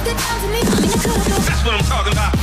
That's what I'm talking about.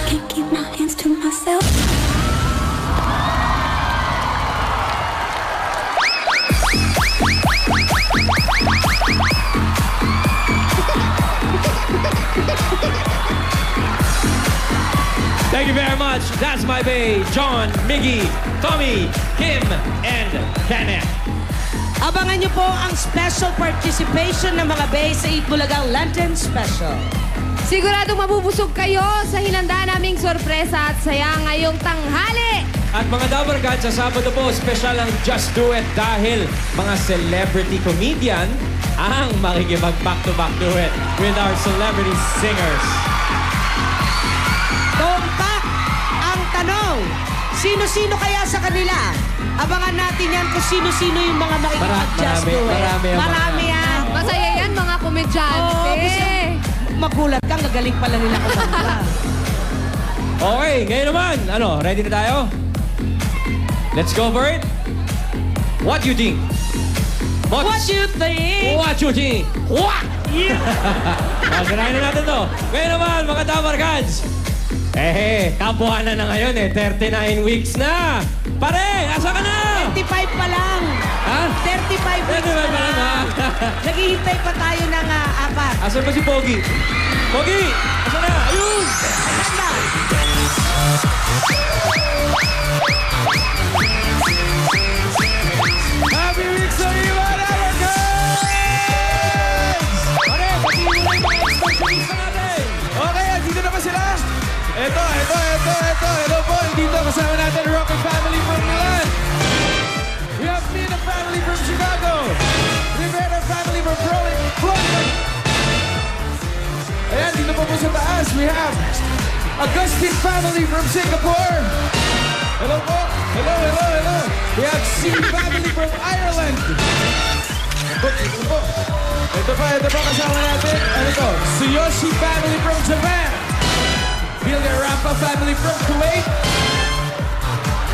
Can't keep my hands to myself. Thank you very much. That's my bae, John, Miggy, Tommy, Kim, and Kenneth. Abangan niyo po ang special participation ng mga bae sa Eat Bulagang Lantern Special. Siguradong mabubusog kayo sa hinanda naming sorpresa at saya ngayong tanghali. At mga Dabber Cats, sa Sabado po, special ang Just Do It dahil mga celebrity comedian ang makikipag-back-to-back duet with our celebrity singers. Tumpak ang tanong, sino-sino kaya sa kanila? Abangan natin yan kung sino-sino yung mga makikipag-just do it. Marami yan. Masaya yan mga komedyante. Magulat ka, gagaling pala nila kumanta. Okay, ngayon naman, ready na tayo? Let's go for it. What you think? What you think? What you think? What? Ganahin na natin to. Ngayon naman, mga Dabber Cats. Kabuhanan na ngayon 39 weeks na. Pare, asa ka na? 35 pa lang. Ha? 35 weeks 35 pa pa lang, lang. Naghihintay pa tayo ng apat. Asan ba si Pogi? Pogi! Asa na? Ayun! Asan ba? Happy weeks sa iyo, mga Dabber Cats! Pare, pati mo na yung mga expansionista natin. Okay, dito na ba sila? Ito. Hello po, dito kasama natin Rocket Family from Milan. We have Mina family from Chicago. Rivera family from Florida. Ayan, dito pa po sa taas, we have Agustin family from Singapore. Hello po. Hello. We have C family from Ireland. Ito pa kasama natin. Ano to? Tsuyoshi family from Japan. Bilya Rampa family from Kuwait.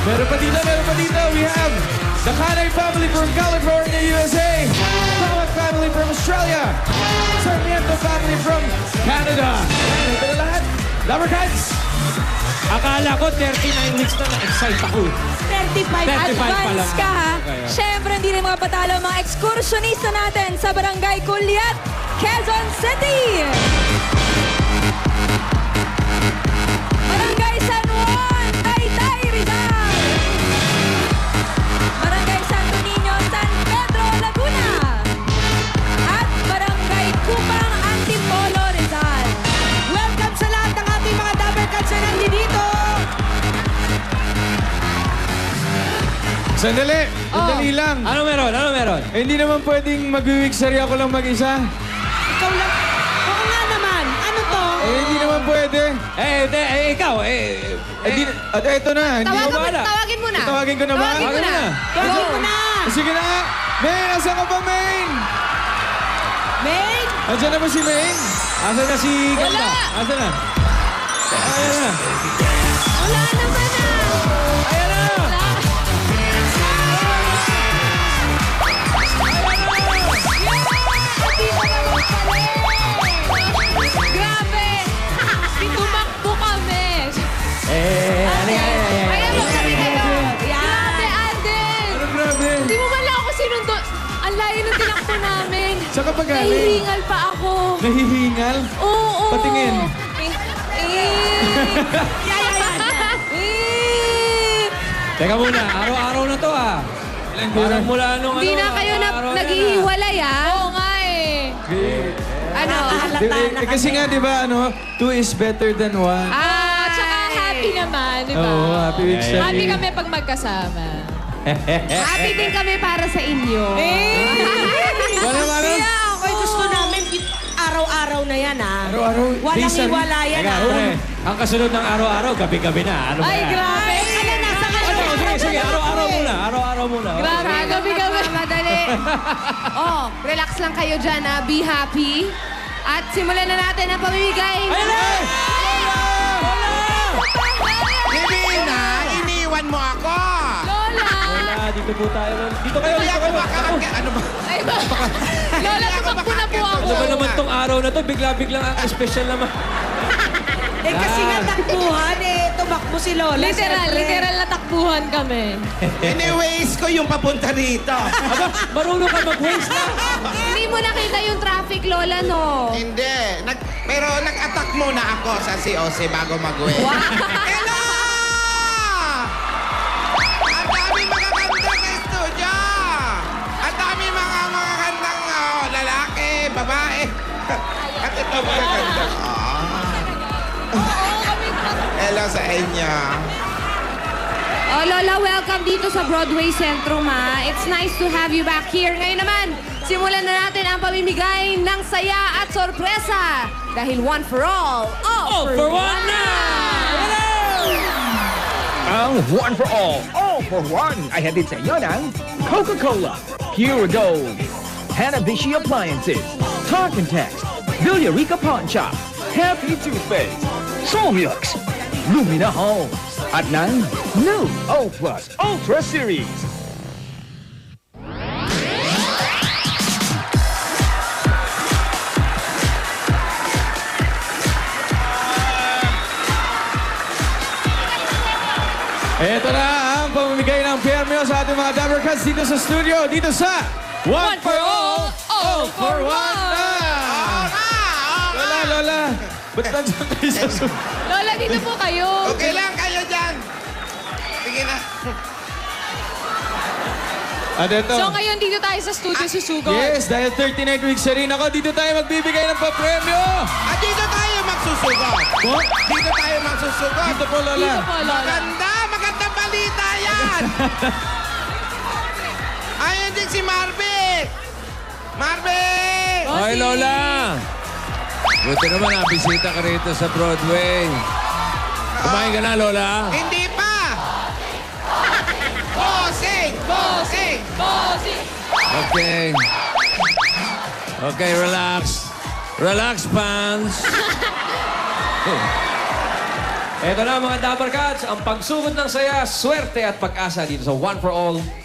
Meron pa dito. We have the Kanay family from California, USA. Tawag family from Australia. Sarmiento family from Canada. Ayan, ito na lahat. Dabber Cats. Akala ko 39 weeks na na-excite ako. 35 pa lang. Advance ka ha. Okay. Siyempre, hindi rin mga patalo ang mga ekskursyonista natin sa Barangay Culiat, Quezon City. Barangay San Juan, Taytay, Rizal. Barangay Santo Niño, San Pedro, Laguna. At Barangay Kupang, Antipolo, Rizal. Welcome sa lahat ng ating mga Dabber Cats na nandito. Sandali lang. Ano meron? Hindi naman pwedeng mag-wigsary ako lang mag-isa. Ikaw lang. Oo nga naman. Ano to? Hindi naman pwede. Ikaw, At eto na, hindi ko bahala. Tawagin mo na. Tawagin ko na ba? Tawagin mo na. Tawagin mo na. Sige na nga. Main, asan ka ba, Main? Main? Andiyan na ba si Main? Asan na si Ganda? Wala. Asan na? Ayan na. Wala naman na. Ayan na. Grabe! Tumakbo kami! Ano Ayan mo kami kayo! Yan. Grabe, Alden! Ano grabe? Hindi mo man lang ako sinundo. Ang layo ng tinakbo namin. Saan ka pa galing? Nahihingal pa ako. Nahihingal? Oo. Patingin. Teka muna, araw-araw na to Parang mula nung Hindi na kayo naghihiwalay Oo nga eh. Ano? Kasi nga, di ba, two is better than one. Tsaka happy naman, di ba? Oo, happy weeks sa Happy kami pag magkasama. Happy din kami para sa inyo. Wala. Kaya ako'y gusto namin araw-araw na yan, Araw-araw. Walang Days and- hiwalayan, Teka, pre, ang kasunod ng araw-araw, gabi-gabi na. Ano ba Ay, yan? grabe. Ano, nasa Sige, araw-araw muna. Grabe, gabi-gabi. Madali. Relax lang kayo dyan, Be happy. At simulan na natin ang pamimigay. Ayun na! Wala! mo ako. Lola! Lola, dito po tayo. Dito kayo, Kaya dito ako kayo. makakagyan. Ano ba? Ay ba? Lola, tumakbo na po ako. Ano ba naman tong araw na to? Bigla-biglang ang special naman. Eh kasi nga takbuhan, tumakbo si Lola. Literal, syempre. literal na takbuhan kami. Anyways ko yung papunta rito. Marunong ka mag-waste na. Hindi mo nakita yung traffic, Lola, no? Hindi. Pero nag-attack muna ako sa COC bago mag-uwi. Hello! Ang dami magaganda sa studio! Ang dami mga magagandang lalaki, babae. At ito magaganda. Hello sa inyo. Oh, Lola, welcome dito sa Broadway Centrum, ha? It's nice to have you back here. Ngayon naman, simulan na natin ang pamimigay ng saya at sorpresa. Dahil one for all For one na! Ang one for all for one, ay hatid sa inyo ng Coca-Cola, Pure Gold, Hanabishi Appliances, Talk and Text, Villarica Pawn Shop, Happy Toothpaste, Solmux, Lumina Homes, at ng New O Plus Ultra Series. Ito na ang pamimigay ng premyo sa ating mga Dabber Cats dito sa studio, dito sa One for All for One na! Lola, Lola, ba't nandiyan kayo sa studio? Lola, dito po kayo. Okay lang kayo dyan. Sige na. At ito, So ngayon dito tayo sa studio susugot. yes, dahil 39 weeks na rin ako, dito tayo magbibigay ng papremyo! At dito tayo magsusugot. Po? Dito tayo magsusugot. Dito po, Lola. Dito po, Lola. Magandang balita yan! Ayun din si Marvin! Marvin! Hoy, Lola! Buti naman, bisita ka rito sa Broadway. Kumain ka na, Lola? Hindi pa! Bossing! Bossing! Bossing! Okay. Okay, relax. Relax, fans. Ito na mga Dabber Cats, ang pagsugod ng saya, swerte at pag-asa dito sa One for All